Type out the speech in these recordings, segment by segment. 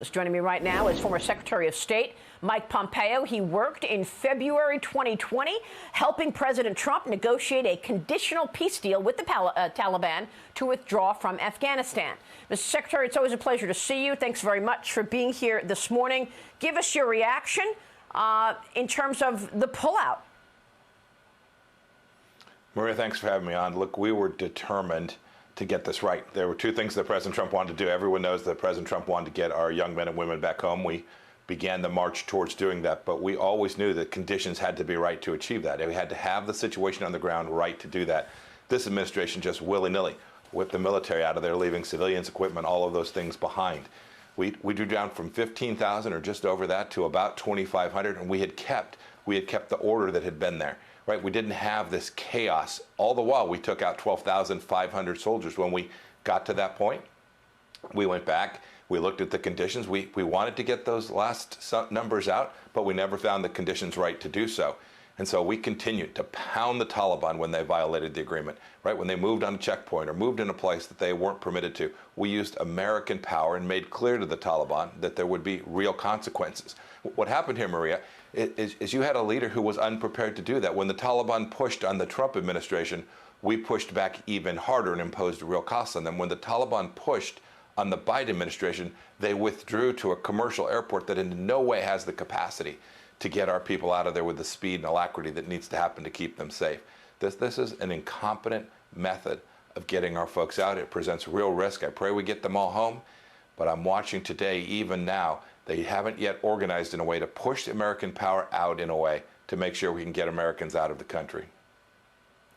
Joining me right now is former Secretary of State Mike Pompeo. He worked in February 2020, helping President Trump negotiate a conditional peace deal with the Taliban to withdraw from Afghanistan. Mr. Secretary, it's always a pleasure to see you. Thanks very much for being here this morning. Give us your reaction in terms of the pullout. Maria, thanks for having me on. Look, we were determined to get this right. There were two things that President Trump wanted to do. Everyone knows that President Trump wanted to get our young men and women back home. We began the march towards doing that, but we always knew that conditions had to be right to achieve that. We had to have the situation on the ground right to do that. This administration just willy-nilly whipped the military out of there, leaving civilians, equipment, all of those things behind. We drew down from 15,000 or just over that to about 2,500, and we had kept the order that had been there. Right, we didn't have this chaos. All the while, we took out 12,500 soldiers. When we got to that point, we went back, we looked at the conditions. We wanted to get those last numbers out, but we never found the conditions right to do so. And so we continued to pound the Taliban when they violated the agreement, right? When they moved on a checkpoint or moved in a place that they weren't permitted to. We used American power and made clear to the Taliban that there would be real consequences. What happened here, Maria, is you had a leader who was unprepared to do that. When the Taliban pushed on the Trump administration, we pushed back even harder and imposed real costs on them. When the Taliban pushed on the Biden administration, they withdrew to a commercial airport that in no way has the capacity to get our people out of there with the speed and alacrity that needs to happen to keep them safe. This is an incompetent method of getting our folks out. It presents real risk. I pray we get them all home, but I'm watching today, even now, they haven't yet organized in a way to push the American power out in a way to make sure we can get Americans out of the country.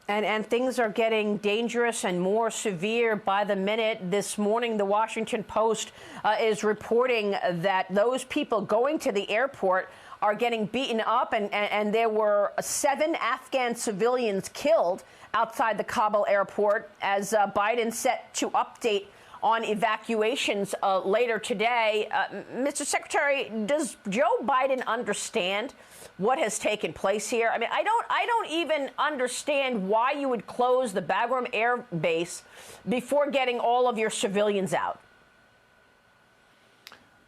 And things are getting dangerous and more severe by the minute. This morning, the Washington Post is reporting that those people going to the airport are getting beaten up, and there were 7 Afghan civilians killed outside the Kabul airport as Biden set to update on evacuations later today. Mr. Secretary, does Joe Biden understand what has taken place here? I mean, I don't even understand why you would close the Bagram Air Base before getting all of your civilians out.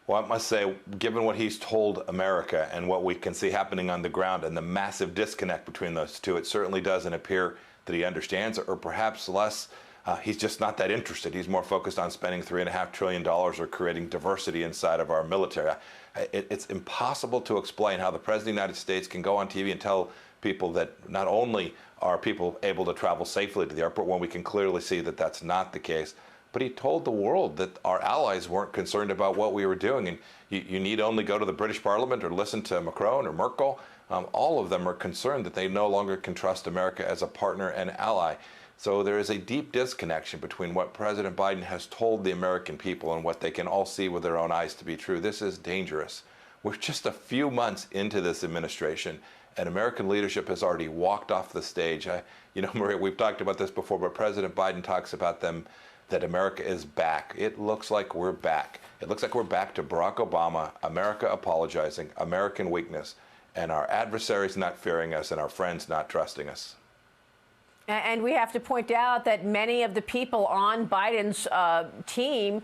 Well, I must say, given what he's told America and what we can see happening on the ground and the massive disconnect between those two, it certainly doesn't appear that he understands, or perhaps less. He's just not that interested. He's more focused on spending $3.5 trillion or creating diversity inside of our military. It's impossible to explain how the President of the United States can go on TV and tell people that not only are people able to travel safely to the airport, when we can clearly see that that's not the case, but he told the world that our allies weren't concerned about what we were doing. And you need only go to the British Parliament or listen to Macron or Merkel. All of them are concerned that they no longer can trust America as a partner and ally. So there is a deep disconnection between what President Biden has told the American people and what they can all see with their own eyes to be true. This is dangerous. We're just a few months into this administration, and American leadership has already walked off the stage. Maria, we've talked about this before, but President Biden talks about that America is back. It looks like we're back. It looks like we're back to Barack Obama, America apologizing, American weakness, and our adversaries not fearing us and our friends not trusting us. And we have to point out that many of the people on Biden's team,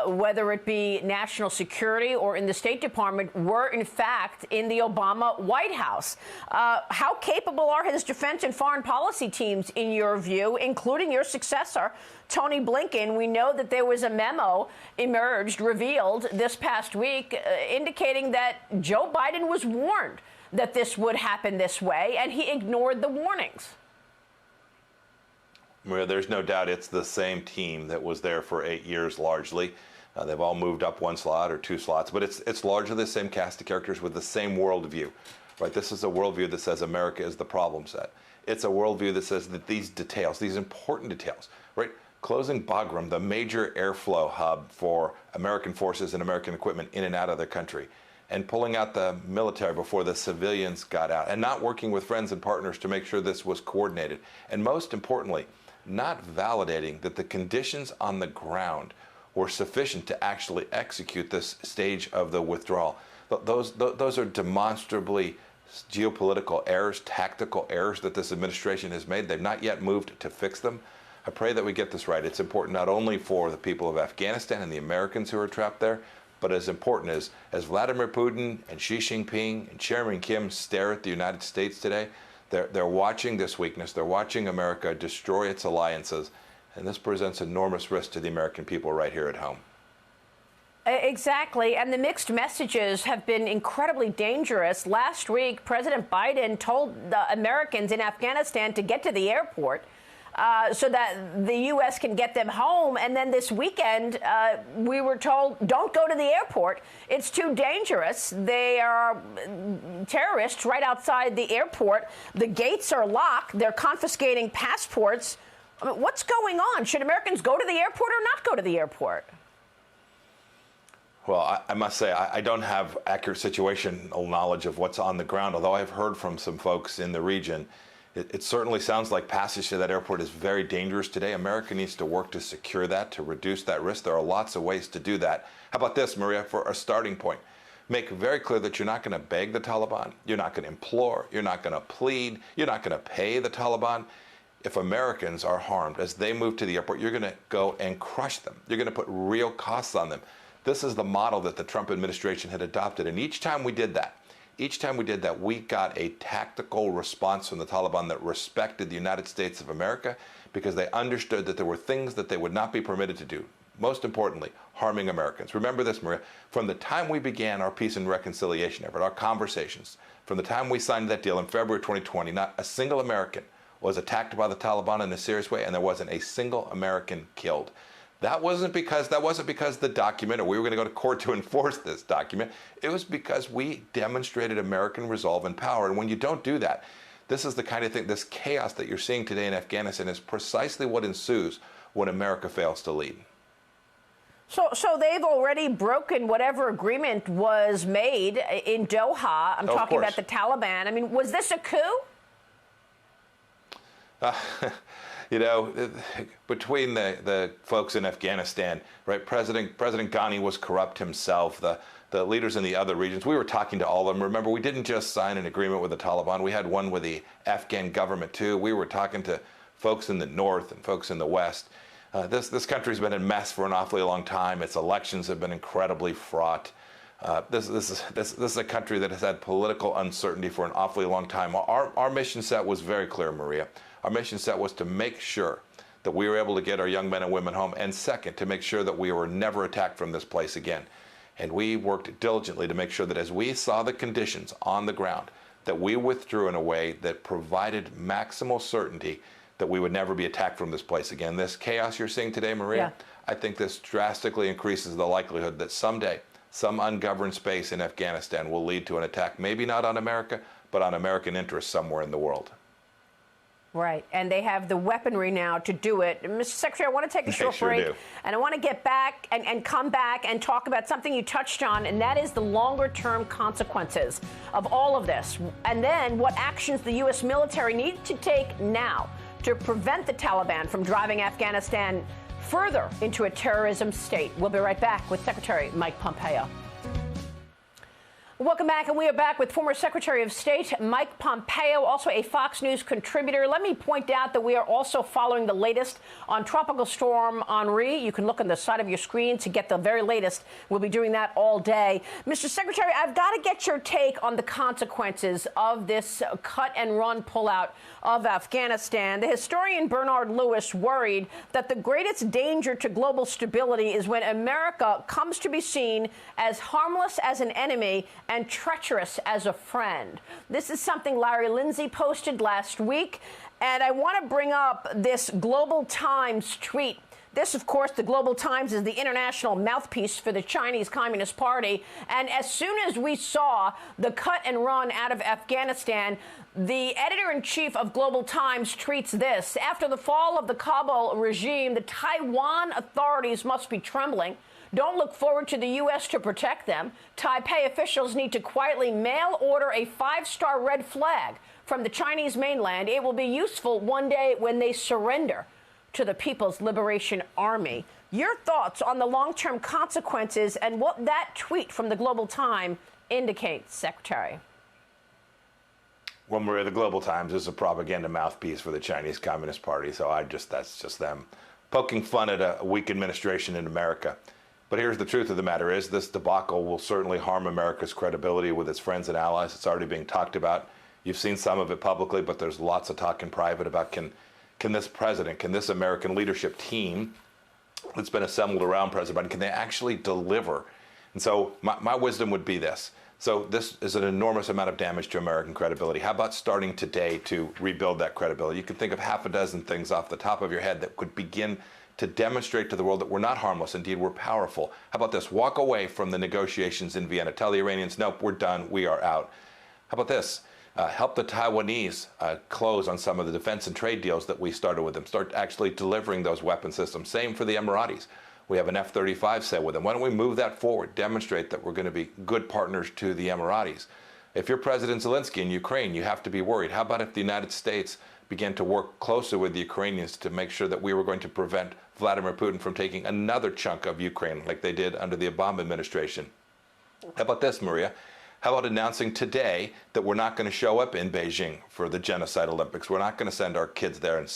whether it be national security or in the State Department, were in fact in the Obama White House. How capable are his defense and foreign policy teams, in your view, including your successor, Tony Blinken? We know that there was a memo revealed this past week, indicating that Joe Biden was warned that this would happen this way, and he ignored the warnings. Maria, there's no doubt it's the same team that was there for 8 years largely. They've all moved up 1 slot or 2 slots, but it's largely the same cast of characters with the same worldview. Right? This is a worldview that says America is the problem set. It's a worldview that says that these details, these important details, right? Closing Bagram, the major airflow hub for American forces and American equipment in and out of the country, and pulling out the military before the civilians got out, and not working with friends and partners to make sure this was coordinated. And most importantly, not validating that the conditions on the ground were sufficient to actually execute this stage of the withdrawal. Those are demonstrably geopolitical errors, tactical errors that this administration has made. They've not yet moved to fix them. I pray that we get this right. It's important not only for the people of Afghanistan and the Americans who are trapped there, But as important as Vladimir Putin and Xi Jinping and Chairman Kim stare at the United States today, they're watching this weakness. They're watching America destroy its alliances. And this presents enormous risk to the American people right here at home. Exactly. And the mixed messages have been incredibly dangerous. Last week, President Biden told the Americans in Afghanistan to get to the airport so that the U.S. can get them home. And then this weekend, we were told, don't go to the airport. It's too dangerous. They are terrorists right outside the airport. The gates are locked. They're confiscating passports. I mean, what's going on? Should Americans go to the airport or not go to the airport? Well, I must say, I don't have accurate situational knowledge of what's on the ground, although I've heard from some folks in the region. It certainly sounds like passage to that airport is very dangerous today. America needs to work to secure that, to reduce that risk. There are lots of ways to do that. How about this, Maria, for a starting point? Make very clear that you're not going to beg the Taliban. You're not going to implore. You're not going to plead. You're not going to pay the Taliban. If Americans are harmed as they move to the airport, you're going to go and crush them. You're going to put real costs on them. This is the model that the Trump administration had adopted. And each time we did that, we got a tactical response from the Taliban that respected the United States of America because they understood that there were things that they would not be permitted to do. Most importantly, harming Americans. Remember this, Maria, from the time we began our peace and reconciliation effort, our conversations, from the time we signed that deal in February 2020, not a single American was attacked by the Taliban in a serious way, and there wasn't a single American killed. That wasn't because the document, or we were going to go to court to enforce this document. It was because we demonstrated American resolve and power. And when you don't do that, this is the kind of thing, this chaos that you're seeing today in Afghanistan is precisely what ensues when America fails to lead. So they've already broken whatever agreement was made in Doha. I'm talking about the Taliban. I mean, was this a coup? You know, between the folks in Afghanistan, right? President Ghani was corrupt himself. The leaders in the other regions, we were talking to all of them. Remember, we didn't just sign an agreement with the Taliban. We had one with the Afghan government, too. We were talking to folks in the north and folks in the west. This country's been a mess for an awfully long time. Its elections have been incredibly fraught. This is a country that has had political uncertainty for an awfully long time. Our mission set was very clear, Maria. Our mission set was to make sure that we were able to get our young men and women home, and second, to make sure that we were never attacked from this place again. And we worked diligently to make sure that as we saw the conditions on the ground, that we withdrew in a way that provided maximal certainty that we would never be attacked from this place again. This chaos you're seeing today, Maria, I think this drastically increases the likelihood that someday some ungoverned space in Afghanistan will lead to an attack, maybe not on America, but on American interests somewhere in the world. Right, and they have the weaponry now to do it. Mr. Secretary, I want to take a short break, and I want to get back and come back and talk about something you touched on, and that is the longer-term consequences of all of this, and then what actions the U.S. military needs to take now to prevent the Taliban from driving Afghanistan further into a terrorism state. We'll be right back with Secretary Mike Pompeo. Welcome back, and we are back with former Secretary of State Mike Pompeo, also a Fox News contributor. Let me point out that we are also following the latest on Tropical Storm Henri. You can look on the side of your screen to get the very latest. We'll be doing that all day. Mr. Secretary, I've got to get your take on the consequences of this cut-and-run pullout of Afghanistan. The historian Bernard Lewis worried that the greatest danger to global stability is when America comes to be seen as harmless as an enemy and treacherous as a friend. This is something Larry Lindsay posted last week, and I want to bring up this Global Times tweet. This, of course, the Global Times is the international mouthpiece for the Chinese Communist Party, and as soon as we saw the cut and run out of Afghanistan, the editor-in-chief of Global Times tweets this: after the fall of the Kabul regime, the Taiwan authorities must be trembling. Don't look forward to the U.S. to protect them. Taipei officials need to quietly mail order a 5-star red flag from the Chinese mainland. It will be useful one day when they surrender to the People's Liberation Army. Your thoughts on the long-term consequences and what that tweet from the Global Times indicates, Secretary? Well, Maria, the Global Times is a propaganda mouthpiece for the Chinese Communist Party, so that's just them poking fun at a weak administration in America. But here's the truth of the matter is this debacle will certainly harm America's credibility with its friends and allies. It's already being talked about. You've seen some of it publicly, but there's lots of talk in private about can this president, can this American leadership team that's been assembled around President Biden, can they actually deliver? And so my wisdom would be this. So this is an enormous amount of damage to American credibility. How about starting today to rebuild that credibility? You can think of half a dozen things off the top of your head that could begin to demonstrate to the world that we're not harmless. Indeed, we're powerful. How about this? Walk away from the negotiations in Vienna. Tell the Iranians, nope, we're done. We are out. How about this? Help the Taiwanese close on some of the defense and trade deals that we started with them. Start actually delivering those weapon systems. Same for the Emiratis. We have an F-35 set with them. Why don't we move that forward? Demonstrate that we're going to be good partners to the Emiratis. If you're President Zelensky in Ukraine, you have to be worried. How about if the United States began to work closer with the Ukrainians to make sure that we were going to prevent Vladimir Putin from taking another chunk of Ukraine like they did under the Obama administration? How about this, Maria? How about announcing today that we're not going to show up in Beijing for the Genocide Olympics? We're not going to send our kids there and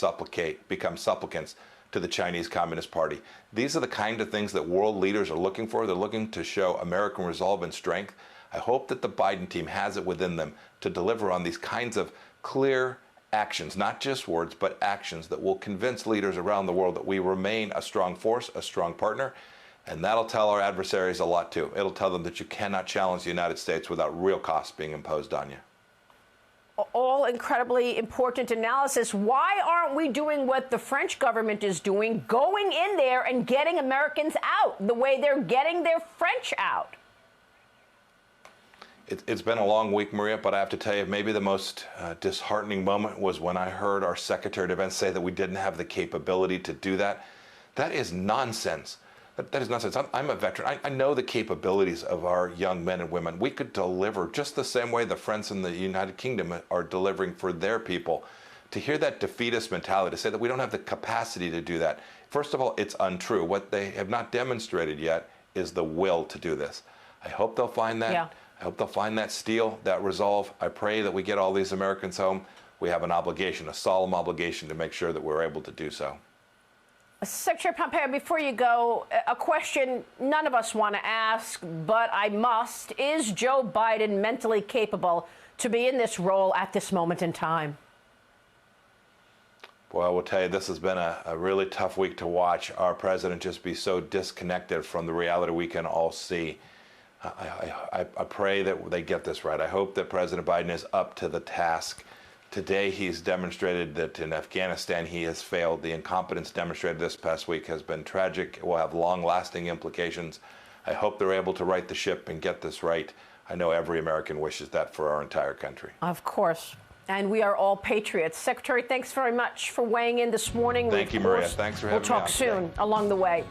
become supplicants to the Chinese Communist Party. These are the kind of things that world leaders are looking for. They're looking to show American resolve and strength. I hope that the Biden team has it within them to deliver on these kinds of clear actions, not just words, but actions that will convince leaders around the world that we remain a strong force, a strong partner. And that'll tell our adversaries a lot, too. It'll tell them that you cannot challenge the United States without real costs being imposed on you. All incredibly important analysis. Why aren't we doing what the French government is doing, going in there and getting Americans out the way they're getting their French out? It's been a long week, Maria, but I have to tell you, maybe the most disheartening moment was when I heard our Secretary of Defense say that we didn't have the capability to do that. That is nonsense. That is nonsense. I'm a veteran. I know the capabilities of our young men and women. We could deliver just the same way the French in the United Kingdom are delivering for their people. To hear that defeatist mentality, to say that we don't have the capacity to do that, first of all, it's untrue. What they have not demonstrated yet is the will to do this. I hope they'll find that. Yeah. I hope they'll find that steel, that resolve. I pray that we get all these Americans home. We have an obligation, a solemn obligation, to make sure that we're able to do so. Secretary Pompeo, before you go, a question none of us want to ask, but I must. Is Joe Biden mentally capable to be in this role at this moment in time? Boy, I will tell you, this has been a really tough week to watch our president just be so disconnected from the reality we can all see. I pray that they get this right. I hope that President Biden is up to the task. Today, he's demonstrated that in Afghanistan he has failed. The incompetence demonstrated this past week has been tragic. It will have long-lasting implications. I hope they're able to right the ship and get this right. I know every American wishes that for our entire country. Of course. And we are all patriots. Secretary, thanks very much for weighing in this morning. Thank you, Maria. Thanks for having me on. We'll talk soon along the way.